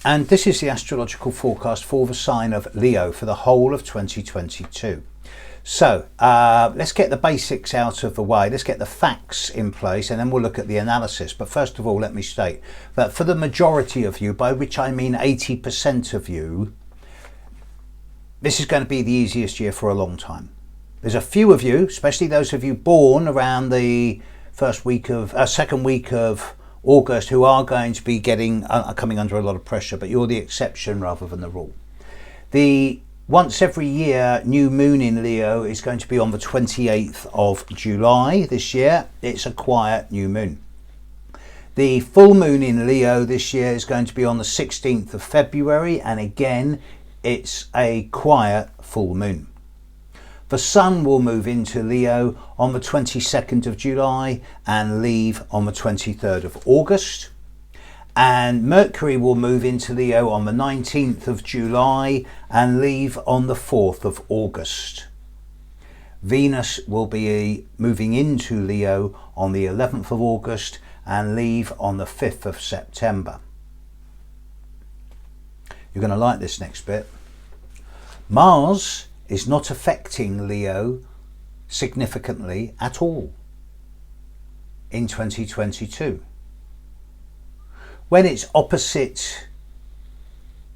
And this is the astrological forecast for the sign of Leo for the whole of 2022. So let's get the basics out of the way, let's get the facts in place, and then we'll look at the analysis. But first of all, let me state that for the majority of you, by which I mean 80% of you, this is going to be the easiest year for a long time. There's a few of you, especially those of you born around the second week of August, who are going to be coming under a lot of pressure, but you're the exception rather than the rule. The once every year new moon in Leo is going to be on the 28th of July this year. It's a quiet new moon. The full moon in Leo this year is going to be on the 16th of February, and again it's a quiet full moon. The Sun will move into Leo on the 22nd of July and leave on the 23rd of August. And Mercury will move into Leo on the 19th of July and leave on the 4th of August. Venus will be moving into Leo on the 11th of August and leave on the 5th of September. You're going to like this next bit. Mars is not affecting Leo significantly at all in 2022. When it's opposite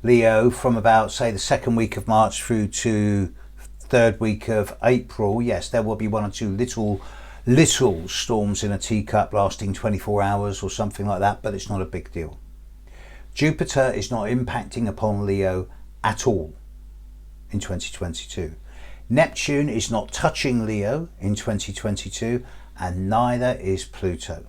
Leo from about, say, the second week of March through to third week of April, yes, there will be one or two little storms in a teacup lasting 24 hours or something like that, but it's not a big deal. Jupiter is not impacting upon Leo at all in 2022. Neptune is not touching Leo in 2022, and neither is Pluto.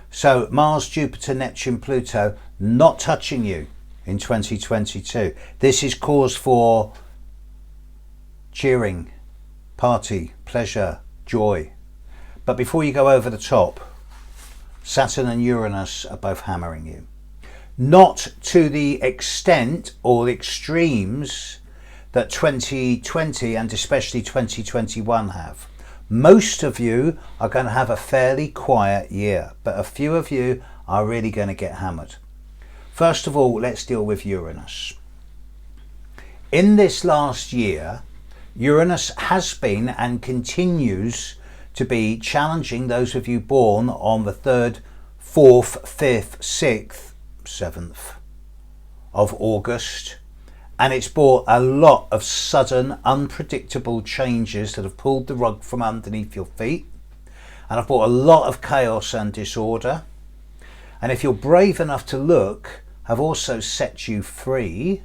So Mars, Jupiter, Neptune, Pluto not touching you in 2022. This is cause for cheering, party, pleasure, joy. But before you go over the top, Saturn and Uranus are both hammering you. Not to the extent or the extremes that 2020 and especially 2021 have. Most of you are going to have a fairly quiet year, but a few of you are really going to get hammered. First of all, let's deal with Uranus. In this last year, Uranus has been and continues to be challenging those of you born on the 3rd, 4th, 5th, 6th, 7th of August, and it's brought a lot of sudden unpredictable changes that have pulled the rug from underneath your feet, and have brought a lot of chaos and disorder, and if you're brave enough to look, have also set you free.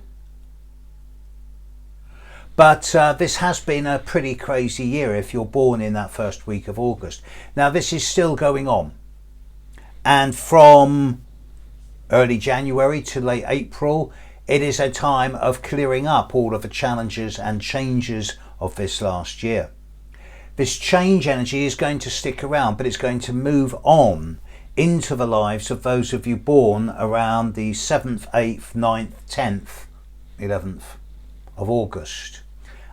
But this has been a pretty crazy year if you're born in that first week of August. Now this is still going on, and from early January to late April, it is a time of clearing up all of the challenges and changes of this last year. This change energy is going to stick around, but it's going to move on into the lives of those of you born around the 7th, 8th, 9th, 10th, 11th of August.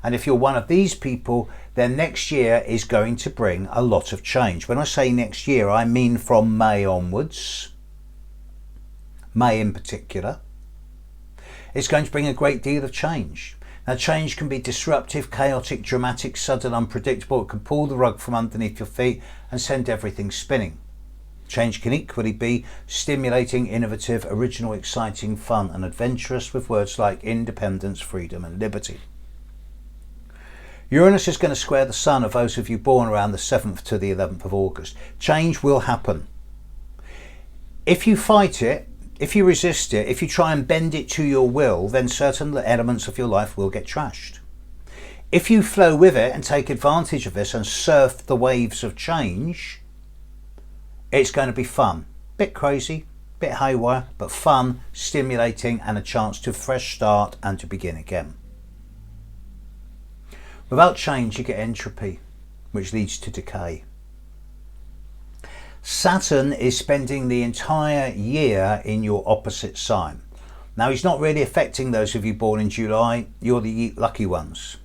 And if you're one of these people, then next year is going to bring a lot of change. When I say next year, I mean from May onwards. May in particular. It's going to bring a great deal of change. Now, change can be disruptive, chaotic, dramatic, sudden, unpredictable. It can pull the rug from underneath your feet and send everything spinning. Change can equally be stimulating, innovative, original, exciting, fun and adventurous, with words like independence, freedom and liberty. Uranus is going to square the Sun of those of you born around the 7th to the 11th of August. Change will happen. If you fight it, if you resist it, if you try and bend it to your will, then certain elements of your life will get trashed. If you flow with it and take advantage of this and surf the waves of change, it's going to be fun. Bit crazy, bit haywire, but fun, stimulating, and a chance to fresh start and to begin again. Without change, you get entropy, which leads to decay. Saturn is spending the entire year in your opposite sign. Now, he's not really affecting those of you born in July. You're the lucky ones.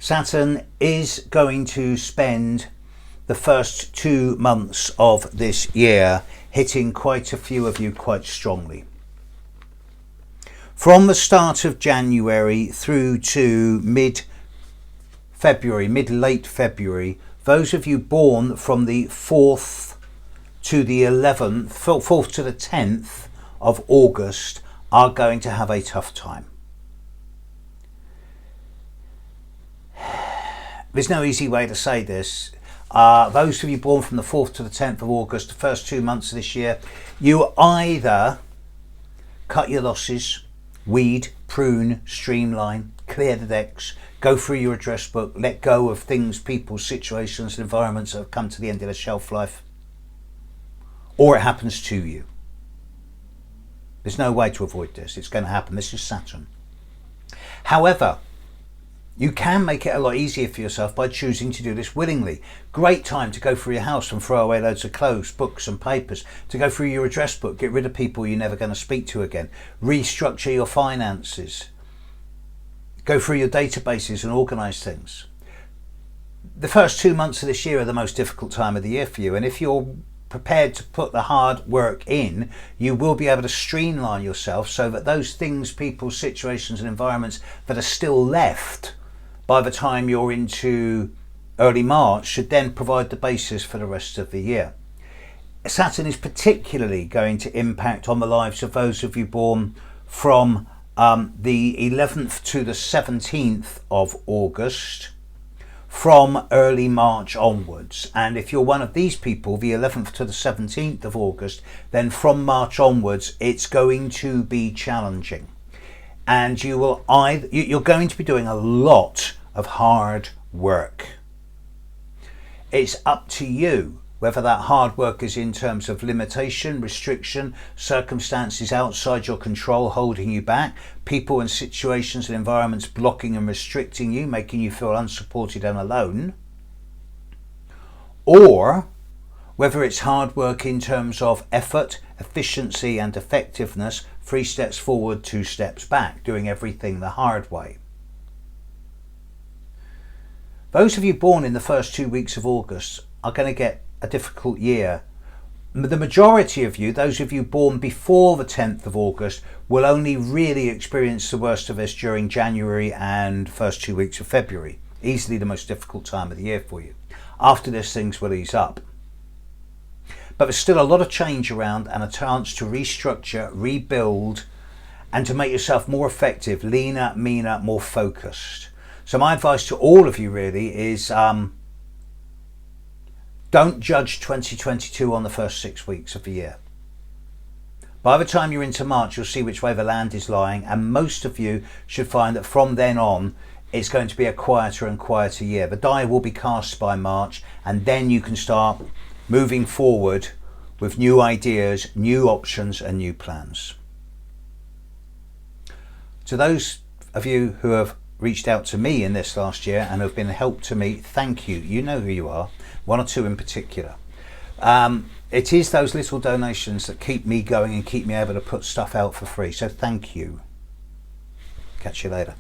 Saturn is going to spend the first 2 months of this year hitting quite a few of you quite strongly. From the start of January through to mid-February, mid-late February, those of you born from the 4th to the 11th, 4th to the 10th of August are going to have a tough time. There's no easy way to say this. Those of you born from the 4th to the 10th of August, the first 2 months of this year, you either cut your losses, weed, prune, streamline, clear the decks, go through your address book, let go of things, people, situations, environments that have come to the end of their shelf life, or it happens to you. There's no way to avoid this. It's going to happen. This is Saturn. However, you can make it a lot easier for yourself by choosing to do this willingly. Great time to go through your house and throw away loads of clothes, books and papers, to go through your address book, get rid of people you're never going to speak to again, restructure your finances, go through your databases and organise things. The first 2 months of this year are the most difficult time of the year for you, and if you're prepared to put the hard work in, you will be able to streamline yourself so that those things, people, situations and environments that are still left by the time you're into early March should then provide the basis for the rest of the year. Saturn is particularly going to impact on the lives of those of you born from the 11th to the 17th of August, from early March onwards. And if you're one of these people, the 11th to the 17th of August, then from March onwards it's going to be challenging, and you're going to be doing a lot of hard work. It's up to you whether that hard work is in terms of limitation, restriction, circumstances outside your control holding you back, people and situations and environments blocking and restricting you, making you feel unsupported and alone, or whether it's hard work in terms of effort, efficiency and effectiveness, 3 steps forward, 2 steps back, doing everything the hard way. Those of you born in the first 2 weeks of August are going to get a difficult year. The majority of you, those of you born before the 10th of August, will only really experience the worst of this during January and first 2 weeks of February. Easily the most difficult time of the year for you. After this, things will ease up. But there's still a lot of change around and a chance to restructure, rebuild, and to make yourself more effective, leaner, meaner, more focused. So my advice to all of you really is don't judge 2022 on the first 6 weeks of the year. By the time you're into March, you'll see which way the land is lying, and most of you should find that from then on, it's going to be a quieter and quieter year. The die will be cast by March, and then you can start moving forward with new ideas, new options, and new plans. To those of you who have reached out to me in this last year and have been a help to me, thank you. You know who you are, 1 or 2 in particular. It is those little donations that keep me going and keep me able to put stuff out for free. So thank you. Catch you later.